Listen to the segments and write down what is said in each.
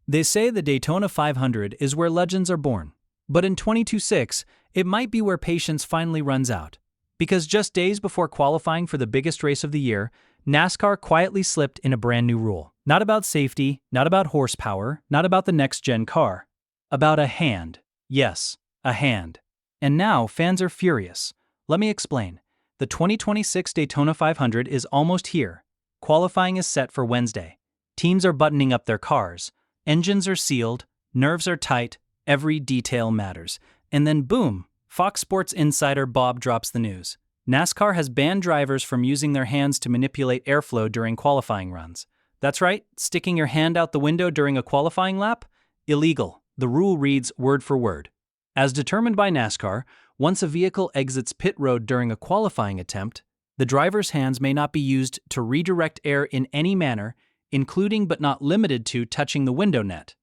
They say the Daytona 500 is where legends are born. But in 2026, it might be where patience finally runs out. Because just days before qualifying for the biggest race of the year, NASCAR quietly slipped in a brand new rule. Not about safety, not about horsepower, not about the next-gen car. About a hand. Yes, a hand. And now fans are furious. Let me explain. The 2026 Daytona 500 is almost here. Qualifying is set for Wednesday. Teams are buttoning up their cars. Engines are sealed, nerves are tight, every detail matters. And then boom, Fox Sports insider Bob drops the news. NASCAR has banned drivers from using their hands to manipulate airflow during qualifying runs. That's right, sticking your hand out the window during a qualifying lap? Illegal. The rule reads word for word. As determined by NASCAR, once a vehicle exits pit road during a qualifying attempt, the driver's hands may not be used to redirect air in any manner, including but not limited to touching the window net,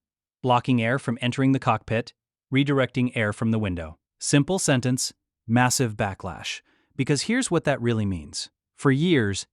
blocking air from entering the cockpit, redirecting air from the window. Simple sentence, massive backlash. Because here's what that really means. For years,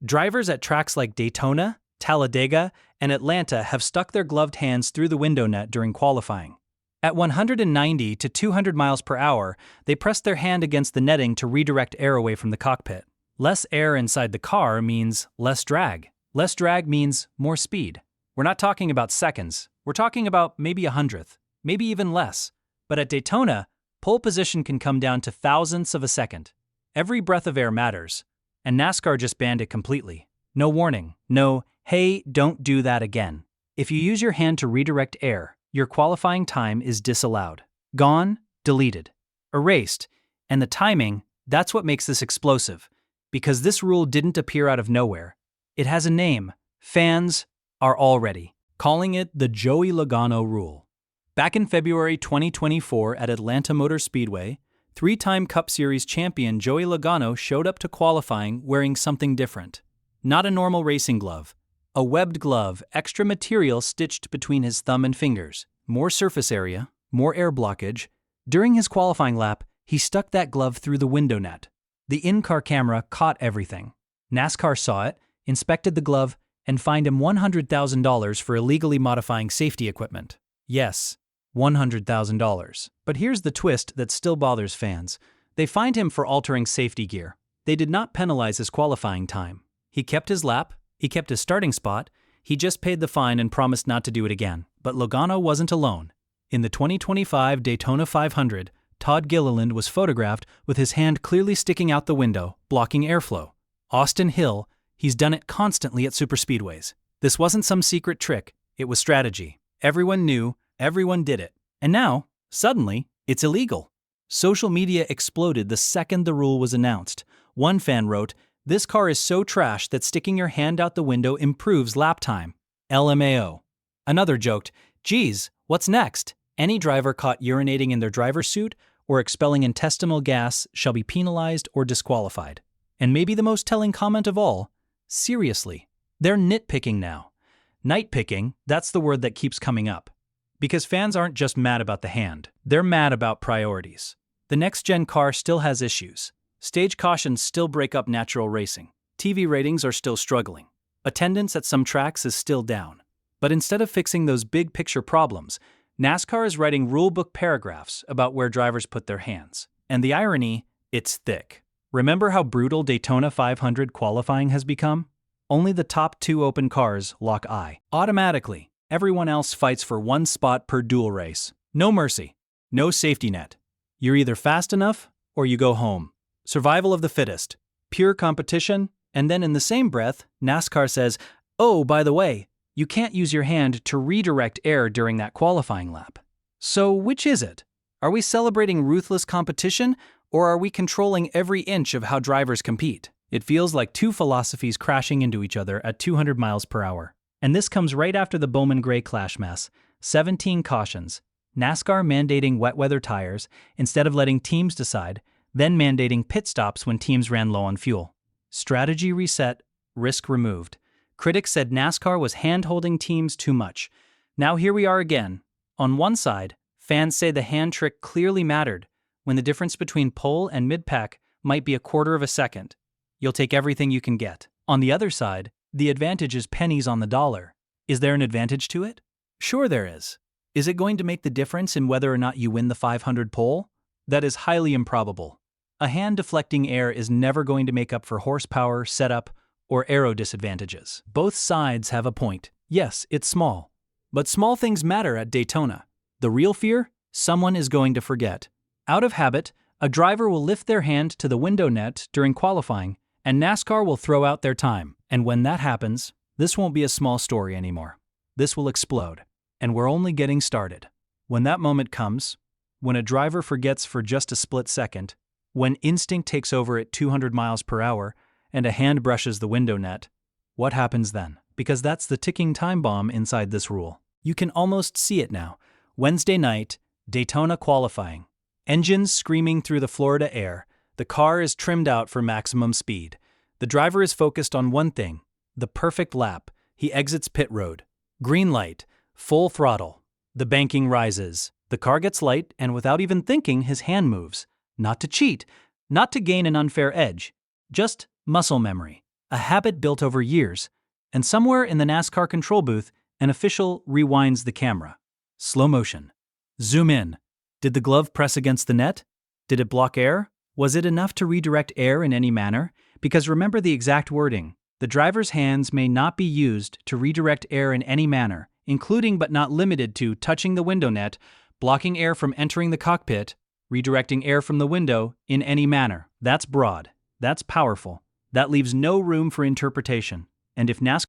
drivers at tracks like Daytona, Talladega, and Atlanta have stuck their gloved hands through the window net during qualifying. At 190 to 200 miles per hour, they press their hand against the netting to redirect air away from the cockpit. Less air inside the car means less drag. Less drag means more speed. We're not talking about seconds. We're talking about maybe a hundredth, maybe even less. But at Daytona, pole position can come down to thousandths of a second. Every breath of air matters, and NASCAR just banned it completely. No warning, no, hey, don't do that again. If you use your hand to redirect air, your qualifying time is disallowed. Gone, deleted, erased, and the timing, that's what makes this explosive. Because this rule didn't appear out of nowhere. It has a name. Fans are already calling it the Joey Logano rule. Back in February 2024 at Atlanta Motor Speedway, three-time Cup Series champion Joey Logano showed up to qualifying wearing something different. Not a normal racing glove. A webbed glove, extra material stitched between his thumb and fingers. More surface area, more air blockage. During his qualifying lap, he stuck that glove through the window net. The in-car camera caught everything. NASCAR saw it, inspected the glove, and fined him $100,000 for illegally modifying safety equipment. Yes, $100,000. But here's the twist that still bothers fans. They fined him for altering safety gear. They did not penalize his qualifying time. He kept his lap, he kept his starting spot, he just paid the fine and promised not to do it again. But Logano wasn't alone. In the 2025 Daytona 500, Todd Gilliland was photographed with his hand clearly sticking out the window, blocking airflow. Austin Hill, he's done it constantly at superspeedways. This wasn't some secret trick, it was strategy. Everyone knew, everyone did it. And now, suddenly, it's illegal. Social media exploded the second the rule was announced. One fan wrote, "This car is so trash that sticking your hand out the window improves lap time. LMAO." Another joked, "Geez, what's next? Any driver caught urinating in their driver's suit or expelling intestinal gas shall be penalized or disqualified." And maybe the most telling comment of all, seriously, they're nitpicking now. Nitpicking, that's the word that keeps coming up. Because fans aren't just mad about the hand, they're mad about priorities. The next-gen car still has issues. Stage cautions still break up natural racing. TV ratings are still struggling. Attendance at some tracks is still down. But instead of fixing those big-picture problems, NASCAR is writing rulebook paragraphs about where drivers put their hands. And the irony, it's thick. Remember how brutal Daytona 500 qualifying has become? Only the top two open cars lock eye. Automatically, everyone else fights for one spot per dual race. No mercy. No safety net. You're either fast enough or you go home. Survival of the fittest. Pure competition. And then in the same breath, NASCAR says, "Oh, by the way, you can't use your hand to redirect air during that qualifying lap." So which is it? Are we celebrating ruthless competition, or are we controlling every inch of how drivers compete? It feels like two philosophies crashing into each other at 200 miles per hour. And this comes right after the Bowman Gray clash mess. 17 cautions. NASCAR mandating wet weather tires instead of letting teams decide, then mandating pit stops when teams ran low on fuel. Strategy reset, risk removed. Critics said NASCAR was hand-holding teams too much. Now here we are again. On one side, fans say the hand trick clearly mattered, when the difference between pole and mid-pack might be a quarter of a second. You'll take everything you can get. On the other side, the advantage is pennies on the dollar. Is there an advantage to it? Sure there is. Is it going to make the difference in whether or not you win the 500 pole? That is highly improbable. A hand deflecting air is never going to make up for horsepower, setup, or aero disadvantages. Both sides have a point. Yes, it's small. But small things matter at Daytona. The real fear? Someone is going to forget. Out of habit, a driver will lift their hand to the window net during qualifying, and NASCAR will throw out their time. And when that happens, this won't be a small story anymore. This will explode. And we're only getting started. When that moment comes, when a driver forgets for just a split second, when instinct takes over at 200 miles per hour and a hand brushes the window net, what happens then? Because that's the ticking time bomb inside this rule. You can almost see it now. Wednesday night, Daytona qualifying. Engines screaming through the Florida air. The car is trimmed out for maximum speed. The driver is focused on one thing, the perfect lap. He exits pit road. Green light, full throttle. The banking rises. The car gets light, and without even thinking, his hand moves. Not to cheat, not to gain an unfair edge. Just muscle memory. A habit built over years. And somewhere in the NASCAR control booth, an official rewinds the camera. Slow motion. Zoom in. Did the glove press against the net? Did it block air? Was it enough to redirect air in any manner? Because remember the exact wording. The driver's hands may not be used to redirect air in any manner, including but not limited to touching the window net, blocking air from entering the cockpit, redirecting air from the window in any manner. That's broad. That's powerful. That leaves no room for interpretation. And if NASCAR